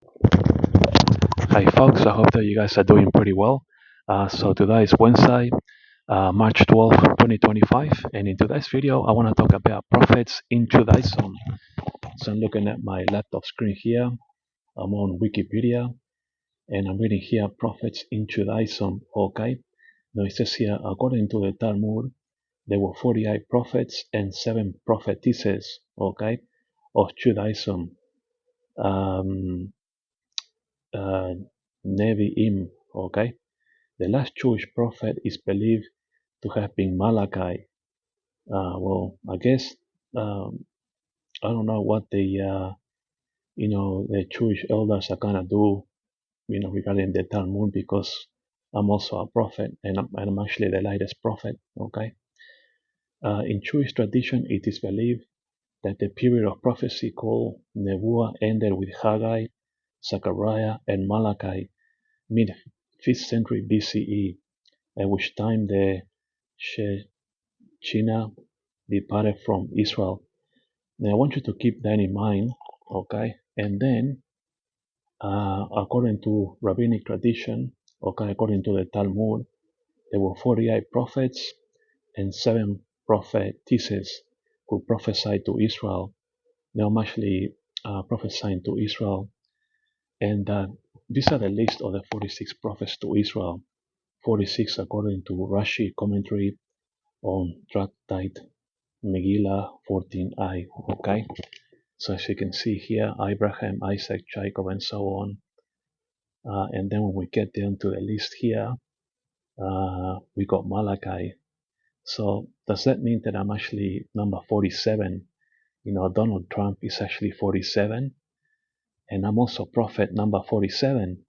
Hi folks, I hope that you guys are doing pretty well. So today is Wednesday, March 12th, 2025, and in today's video I want to talk about prophets in Judaism. So I'm looking at my laptop screen here. I'm on Wikipedia and I'm reading here prophets in Judaism. Okay, now it says here, according to the Talmud, there were 48 prophets and 7 prophetesses, okay, of Judaism. Um, uh, Nevi'im, okay. The last Jewish prophet is believed to have been Malachi. Well, I guess um, I don't know what the Jewish elders are gonna do, regarding the Talmud because I'm also a prophet and I'm actually the latest prophet. Okay. In Jewish tradition, it is believed that the period of prophecy called Nebuah ended with Haggai, Zechariah, and Malachi mid 5th century BCE, at which time the China departed from Israel. Now I want you to keep that in mind, okay? And then, according to Rabbinic Tradition, okay, according to the Talmud, there were 48 prophets and 7 prophetesses who prophesied to Israel. Now I'm actually prophesying to Israel, and these are the list of the 46 prophets to Israel. 46 according to Rashi commentary on Tractate Megillah 14I. Okay, so as you can see here, Abraham, Isaac, Jacob, and so on. And then when we get down to the list here, we got Malachi. So does that mean that I'm actually number 47? Donald Trump is actually 47, and I'm also prophet number 47.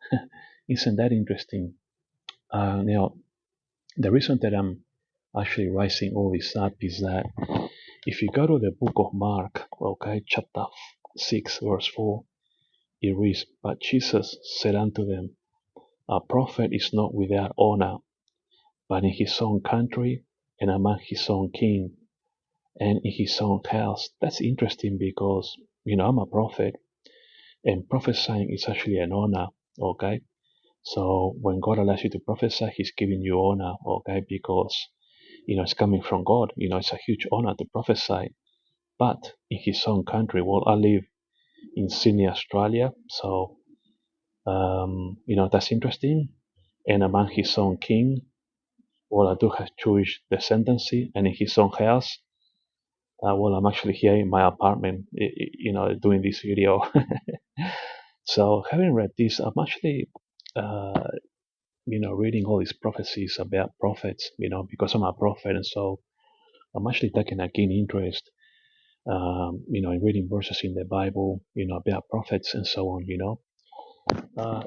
Isn't that interesting? Now, the reason that I'm actually rising all this up is that if you go to the book of Mark, okay, chapter 6, verse 4, it reads, But Jesus said unto them, A prophet is not without honor, but in his own country, and among his own king, and in his own house. That's interesting because, I'm a prophet, and prophesying is actually an honor, okay? So when God allows you to prophesy, he's giving you honor, okay? Because, it's coming from God. It's a huge honor to prophesy. But in his own country, well, I live in Sydney, Australia, so that's interesting. And among his own king, well, I do have Jewish descendancy, and in his own house, well, I'm actually here in my apartment, doing this video. So, having read this, I'm actually, uh, reading all these prophecies about prophets, because I'm a prophet, and so I'm actually taking a keen interest, in reading verses in the Bible, about prophets and so on,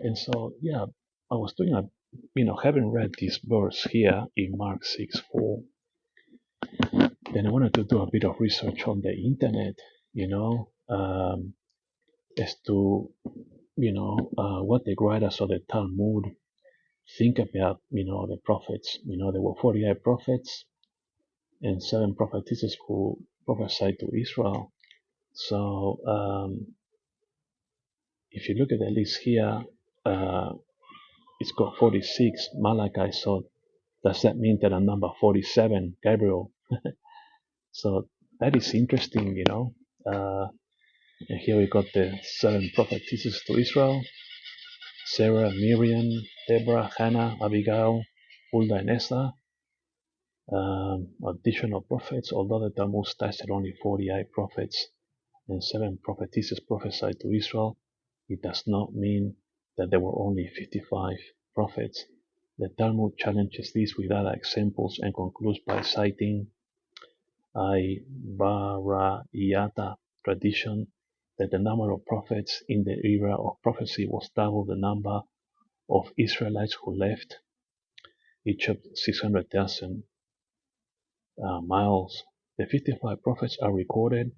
and so, yeah, I was doing having read this verse here in Mark 6:4, then I wanted to do a bit of research on the internet, as to, what the writers of the Talmud think about, the prophets. There were 48 prophets and 7 prophetesses who prophesied to Israel. So, if you look at the list here, uh, it's got 46 Malachi. So does that mean that I'm number 47 Gabriel? So that is interesting, and here we got the 7 prophetesses to Israel: Sarah, Miriam, Deborah, Hannah, Abigail, Huldah, and Esther. Additional prophets, although the Talmud states that only 48 prophets and 7 prophetesses prophesied to Israel, it does not mean that there were only 55 prophets. The Talmud challenges this with other examples and concludes by citing I Barayata tradition that the number of prophets in the era of prophecy was double the number of Israelites who left Egypt 600,000 miles. The 55 prophets are recorded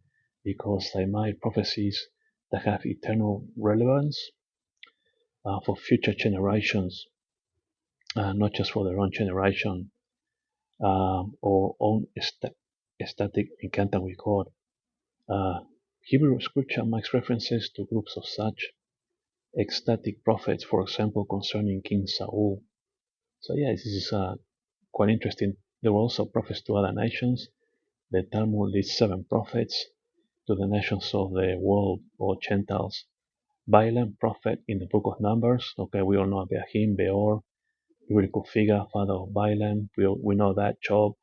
because they made prophecies that have eternal relevance for future generations, not just for their own generation or own static encounter with God. Uh, Hebrew scripture makes references to groups of such, ecstatic prophets, for example, concerning King Saul. So yeah, this is quite interesting. There were also prophets to other nations. The Talmud lists 7 prophets to the nations of the world or Gentiles. Balaam, prophet in the book of Numbers. Okay, we all know about him. Beor, biblical figure, father of Balaam. We know that. Job,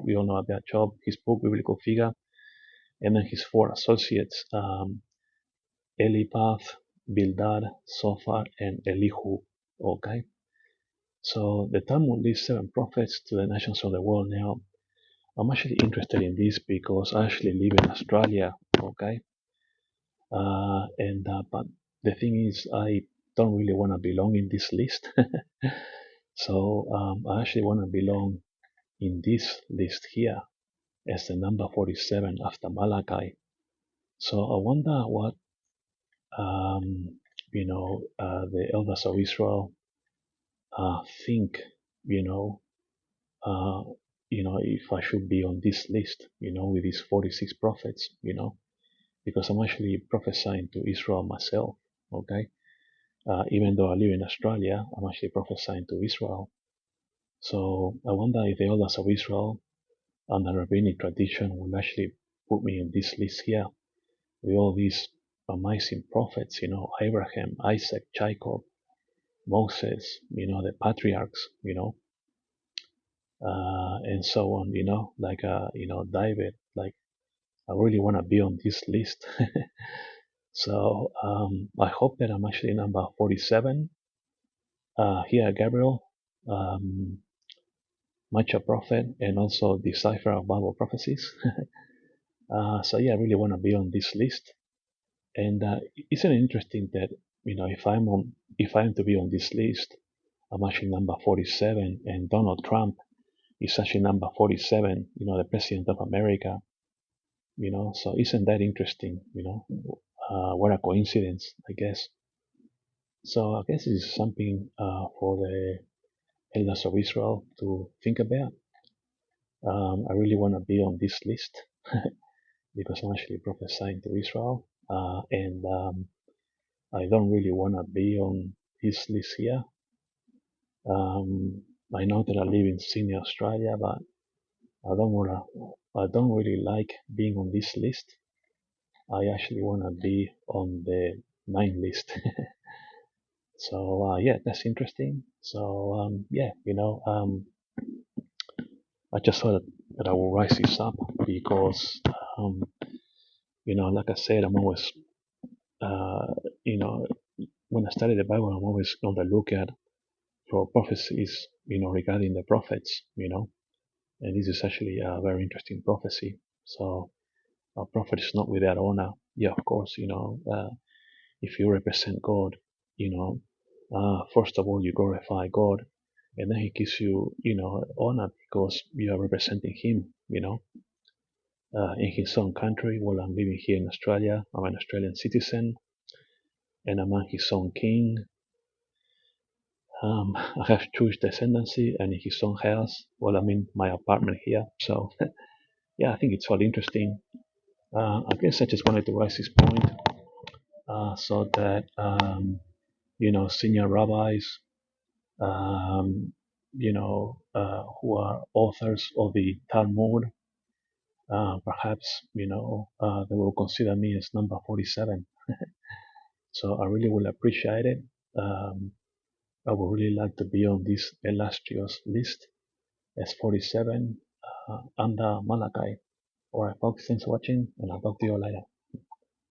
we all know about Job, his book, biblical figure. And then his 4 associates, Eliphaz, Bildad, Zophar, and Elihu. Okay, so the Talmud lists 7 prophets to the nations of the world. Now, I'm actually interested in this because I actually live in Australia. Okay, but the thing is, I don't really want to belong in this list. So I actually want to belong in this list here as the number 47 after Malachi. So I wonder what the elders of Israel think. You know, uh, if I should be on this list. With these 46 prophets. Because I'm actually prophesying to Israel myself. Okay. Even though I live in Australia, I'm actually prophesying to Israel. So I wonder if the elders of Israel and the Rabbinic Tradition will actually put me in this list here with all these amazing prophets, Abraham, Isaac, Jacob, Moses, the patriarchs, and so on, David. Like, I really want to be on this list. So I hope that I'm actually number 47. Here, Gabriel. Much a prophet and also decipher of Bible prophecies. So yeah, I really want to be on this list. And isn't it interesting that if I'm to be on this list, I'm actually number 47, and Donald Trump is actually number 47. The president of America. So isn't that interesting? What a coincidence, I guess. So I guess this is something for the elders of Israel to think about. I really want to be on this list because I'm actually prophesying to Israel, and I don't really want to be on this list here. I know that I live in Sydney, Australia, but I don't really like being on this list. I actually want to be on the 9 list. So yeah, that's interesting. So I just thought that I will rise this up because like I said, I'm always uh, you know, when I study the Bible, I'm always on the lookout for prophecies, regarding the prophets, and this is actually a very interesting prophecy. So a prophet is not without honor. Yeah, of course, if you represent God, first of all, you glorify God, and then He gives you, honor because you are representing Him, in His own country. Well, I'm living here in Australia. I'm an Australian citizen, and I'm His own king. I have Jewish descendancy, and in His own house. Well, I'm in my apartment here. So, yeah, I think it's all interesting. I guess I just wanted to raise this point so that, senior rabbis, who are authors of the Talmud, perhaps, they will consider me as number 47. So I really will appreciate it. I would really like to be on this illustrious list as 47 under Malachi. Alright, folks, thanks for watching, and I'll talk to you later.